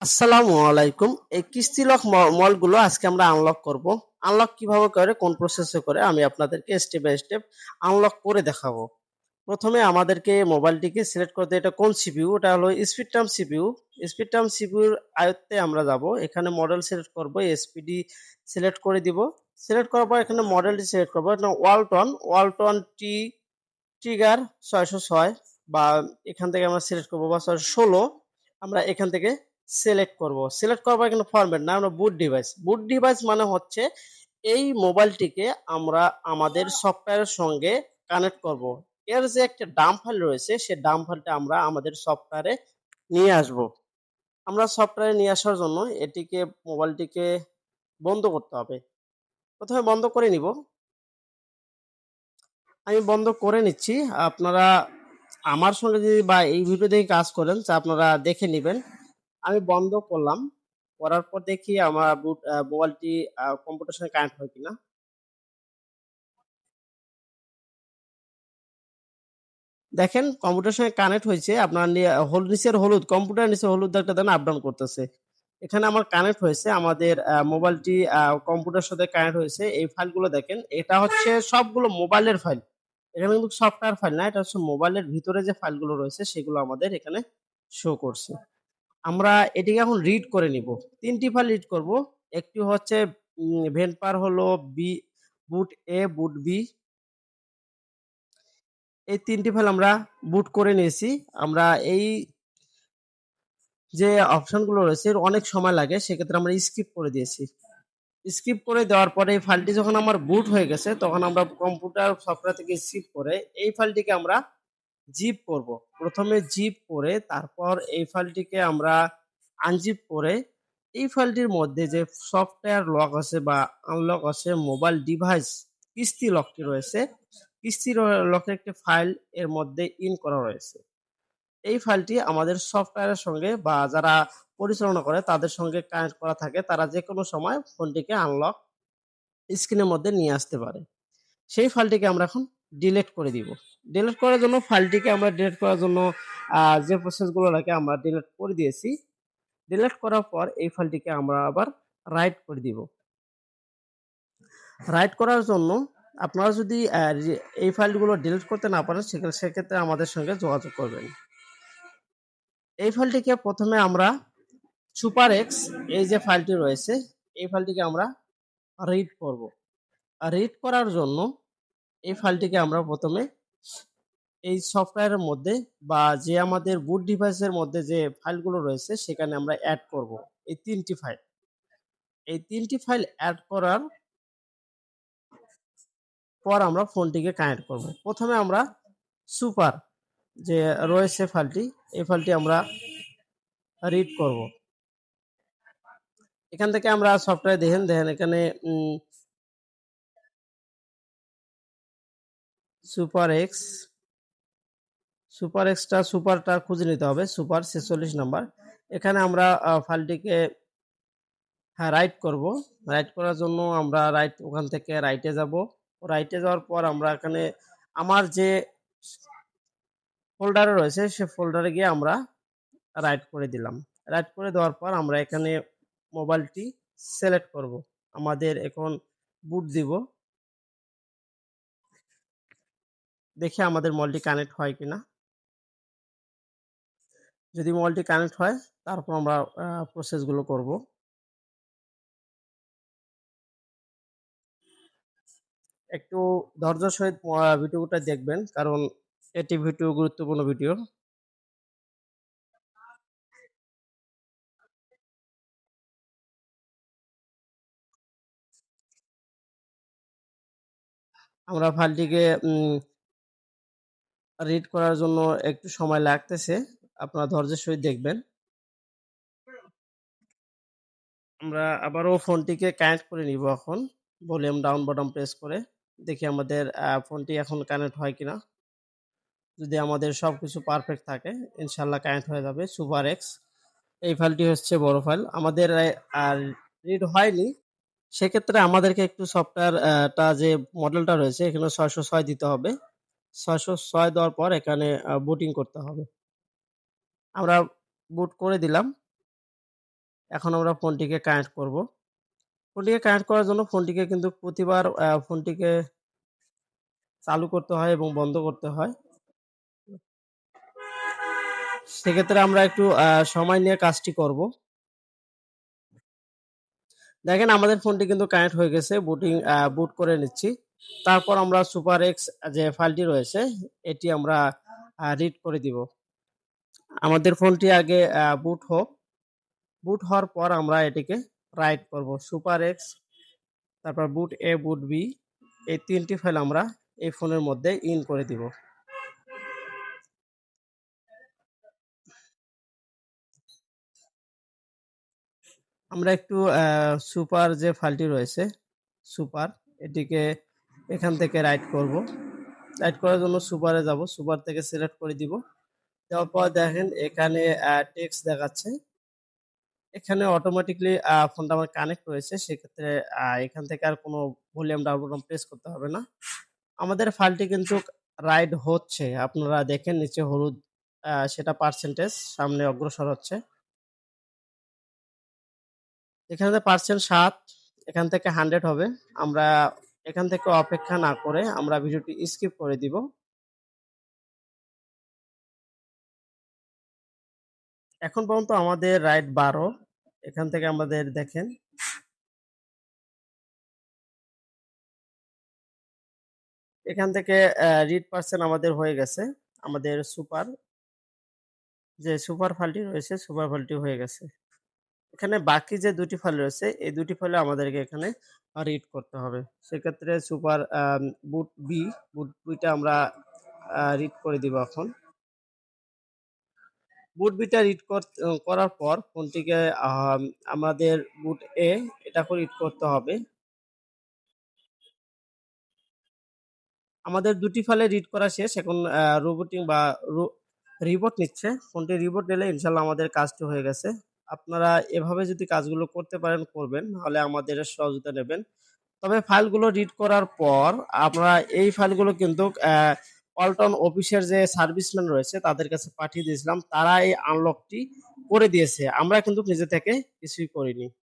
আসসালামু আলাইকুম। এই কিস্তি লক মলগুলো আজকে আমরা আনলক করব। আনলক কিভাবে করে, কোন প্রসেসে করে আমি আপনাদেরকে স্টেপ বাই স্টেপ আনলক করে দেখাবো। প্রথমে আমাদেরকে মোবাইলটিকে সিলেক্ট করতে, এটা কোন সিপিইউ, এটা হলো স্পিডটার্ম সিপিইউ। স্পিডটার্ম সিপিইউর আয়ত্তে আমরা যাব। এখানে মডেল সিলেক্ট করব, এসপিডি সিলেক্ট করে দিব। সিলেক্ট করার পর এখানে মডেলটি সিলেক্ট করব, এটা ওয়ালটন ট্রিগার 606, বা এখান থেকে আমরা সিলেক্ট করব, বা 616 আমরা এখান থেকে সিলেক্ট করব। সিলেক্ট করার পর এখানে ফরম্যাট না, আমরা বুট ডিভাইস মানে হচ্ছে এই মোবাইলটিকে আমরা আমাদের সফটওয়্যারের সঙ্গে কানেক্ট করব। এর যে একটা ডাম্প ফাইল রয়েছে, সেই ডাম্প ফাইলটা আমরা আমাদের সফটওয়্যারে নিয়ে আসব। আমরা সফটওয়্যারে নিয়ে আসার জন্য মোবাইলটিকে বন্ধ করতে হবে। প্রথমে বন্ধ করে নিব। আমি বন্ধ করে নিচ্ছি। আপনারা আমার সঙ্গে যদি বা এই ভিডিও দেখে কাজ করেন, তা আপনারা দেখে নিবেন। আমি বন্ধ করলাম। করার পর দেখি আমার মোবাইলটি কম্পিউটারের সঙ্গে কানেক্ট হয় কিনা। দেখেন কম্পিউটারের সঙ্গে কানেক্ট হয়েছে। আপনার নিচের হলুদ, কম্পিউটার নিচে হলুদ একটা দেন আপ ডাউন করতেছে। এখানে আমার কানেক্ট হয়েছে। আমাদের মোবাইলটি কম্পিউটারের সাথে কানেক্ট হয়েছে। এই ফাইলগুলো দেখেন। এটা হচ্ছে সবগুলো মোবাইলের ফাইল। এখানে কিন্তু সফটওয়্যার ফাইল না। এটা হচ্ছে মোবাইলের ভিতরে যে ফাইলগুলো রয়েছে সেগুলো আমাদের এখানে শো করছে। আমরা এটিকে এখন রিড করে নিব। ৩ টি ফাইল রিড করব। একটি হচ্ছে ভেনপার হলো বি, বুট এ, বুট বি। এই ৩ টি ফাইল আমরা বুট করে নিয়েছি। আমরা এই যে অপশনগুলো রয়েছে এর অনেক সময় লাগে, সেক্ষেত্রে আমরা স্কিপ করে দিয়েছি। স্কিপ করে দেওয়ার পরে এই ফাইলটি যখন আমার বুট হয়ে গেছে, তখন আমরা কম্পিউটার সফটওয়্যার থেকে স্কিপ করে এই ফাইলটিকে আমরা জিপ করব। প্রথমে জিপ করে তারপর এই ফাইলটিকে আমরা আনজিপ করে এই ফাইলটির মধ্যে যে সফটওয়্যার লক আছে বা আনলক আছে, মোবাইল ডিভাইস কিস্তি লকটি রয়েছে, কিস্তি লকের একটি ফাইল এর মধ্যে ইন করা রয়েছে। এই ফাইলটি আমাদের সফটওয়্যারের সঙ্গে বা যারা পরিচালনা করে তাদের সঙ্গে কানেক্ট করা থাকে, তারা যেকোনো সময় ফোনটিকে আনলক স্ক্রিনের মধ্যে নিয়ে আসতে পারে। সেই ফাইলটিকে আমরা এখন ডিলিট করে দিব। ডিলিট করার জন্য ফাইলটিকে আমরা ডিলিট করার জন্য যে প্রসেসগুলো লাগে আমরা ডিলিট করে দিয়েছি। ডিলিট করার পর এই ফাইলটিকে আমরা আবার রাইট করে দিব। রাইট করার জন্য আপনারা যদি এই ফাইলগুলো ডিলিট করতে না পারেন, সেক্ষেত্রে আমাদের সঙ্গে যোগাযোগ করবেন। এই ফাইলটিকে প্রথমে আমরা সুপার এক্স, এই যে ফাইলটি রয়েছে, এই ফাইলটিকে আমরা রিড করব। রিড করার জন্য এই ফাইলটিকে আমরা প্রথমে এই সফটওয়্যারের মধ্যে বা যে আমাদের বুট ডিভাইসের মধ্যে যে ফাইলগুলো রয়েছে সেখানে আমরা অ্যাড করব। এই ৩টি ফাইল। এই ৩টি ফাইল অ্যাড করার পর আমরা ফোনটিকে কানেক্ট করব। প্রথমে আমরা সুপার যে রয়েছে ফাইলটি, এই ফাইলটি আমরা রিড করব। এখান থেকে আমরা সফটওয়্যার দেখেন এখানে সুপার এক্স, সুপারটা খুঁজে নিতে হবে। Super ৪৬ number. এখানে আমরা ফাইলটিকে রাইট করব। রাইট করার জন্য আমরা ওখান থেকে রাইটে যাব। রাইটে যাওয়ার পর আমরা এখানে আমার যে ফোল্ডারে রয়েছে সে ফোল্ডারে গিয়ে আমরা রাইট করে দিলাম। রাইট করে দেওয়ার পর আমরা এখানে মোবাইলটি সিলেক্ট করব। আমাদের এখন বুট দিব। দেখি আমাদের মোবাইলটি কানেক্ট হয় কিনা। যদি মোবাইলটি কানেক্ট হয় তারপর আমরা প্রসেসগুলো করব। একটু ধৈর্যের সহিত ভিডিওটা দেখবেন, কারণ এটি গুরুত্বপূর্ণ ভিডিও। আমরা ফাইলটিকে রিড করার জন্য একটু সময় লাগতেছে। আপনারা ধৈর্যের সহিত দেখবেন। আমরা আবারও ফোনটিকে কানেক্ট করে নিব এখন। ভলিউম ডাউন বাটন প্রেস করে। দেখি আমাদের ফোনটি এখন কানেক্ট হয় কিনা। যদি আমাদের সবকিছু পারফেক্ট থাকে, ইনশাআল্লাহ কানেক্ট হয়ে যাবে। সুপার এক্স, এই ফাইলটি হচ্ছে বড় ফাইল। আমাদের আর রিড হয়নি। সেক্ষেত্রে আমাদেরকে একটু সফটওয়্যার টা যে মডেলটা রয়েছে এখানে ৬০৬ দিতে হবে। ৬০৬ দেওয়ার পর এখানে বুটিং করতে হবে। আমরা বুট করে দিলাম। এখন আমরা ফোনটিকে কানেক্ট করব। ফোনটিকে কানেক্ট করার জন্য ফোনটিকে কিন্তু প্রতিবার ফোনটিকে চালু করতে হয় এবং বন্ধ করতে হয়। সেক্ষেত্রে আমরা একটু সময় নিয়ে কাজটি করব। দেখেন আমাদের ফোনটি কিন্তু কানেক্ট হয়ে গেছে। বুট করে নিচ্ছি। তারপর আমরা সুপার এক্স যে ফাইলটি রয়েছে এটি আমরা রিড করে দিব। আমাদের ফোনটি আগে বুট হোক। বুট হওয়ার পর আমরা এটিকে রাইট করব। সুপার এক্স, তারপর বুট এ, বুট বি, এই ৩ টি ফাইল আমরা এই ফোনের মধ্যে ইন করে দিব। আমরা একটু সুপার যে ফাইলটি রয়েছে, সুপার, এটিকে এখান থেকে রাইট করব। রাইট করার জন্য সুপারে যাব। সুপার থেকে সিলেক্ট করে দিব। দেওয়ার পর দেখেন এখানে টেক্সট দেখাচ্ছে। এখানে অটোমেটিক্যালি ফোনটা আমার কানেক্ট রয়েছে। সেক্ষেত্রে এখান থেকে আর কোনো ভলিউম ডাউন বাটন প্রেস করতে হবে না। আমাদের ফাইলটি কিন্তু রাইট হচ্ছে। আপনারা দেখেন নিচে হলুদ সেটা পার্সেন্টেজ সামনে অগ্রসর হচ্ছে। এখানে পার্সেন্ট ৭, এখান থেকে 100 হবে। আমরা এখান থেকে অপেক্ষা না করে আমরা ভিডিওটি স্কিপ করে দিব। এখন পর্যন্ত আমাদের রাইট ১২। এখান থেকে আমাদের দেখেন এখান থেকে রিড পার্সেন্ট আমাদের হয়ে গেছে। আমাদের সুপার ফাইলটি রয়েছে, সুপার ফাইলটি হয়ে গেছে। এখানে বাকি যে ২ টি ফাইল রয়েছে, এই ২ টি ফাইলে আমাদেরকে এখানে রিড করতে হবে। সেক্ষেত্রে সুপার বুট বি, বুট বিটা আমরা রিড করে দিব এখন। বুট বিটা রিড করার পর ফোনটিকে আমাদের বুট এ এটাকে রিড করতে হবে। আমাদের ২ টি ফাইলে রিড করা শেষ। এখন রোবটিং বা রিবোট নিচ্ছে। ফোনটি রিবোট নিলে ইনশাআল্লাহ আমাদের কাজটি হয়ে গেছে। আপনারা এভাবে যদি কাজগুলো করতে পারেন করবেন, নাহলে আমাদের সহযোগিতা নেবেন। তবে ফাইলগুলো রিড করার পর আমরা এই ফাইলগুলো কিন্তু ওয়ালটন অফিসের যে সার্ভিসম্যান রয়েছে তাদের কাছে পাঠিয়ে দিয়েছিলাম। তারা এই আনলকটি করে দিয়েছে। আমরা কিন্তু নিজে থেকে কিছুই করিনি।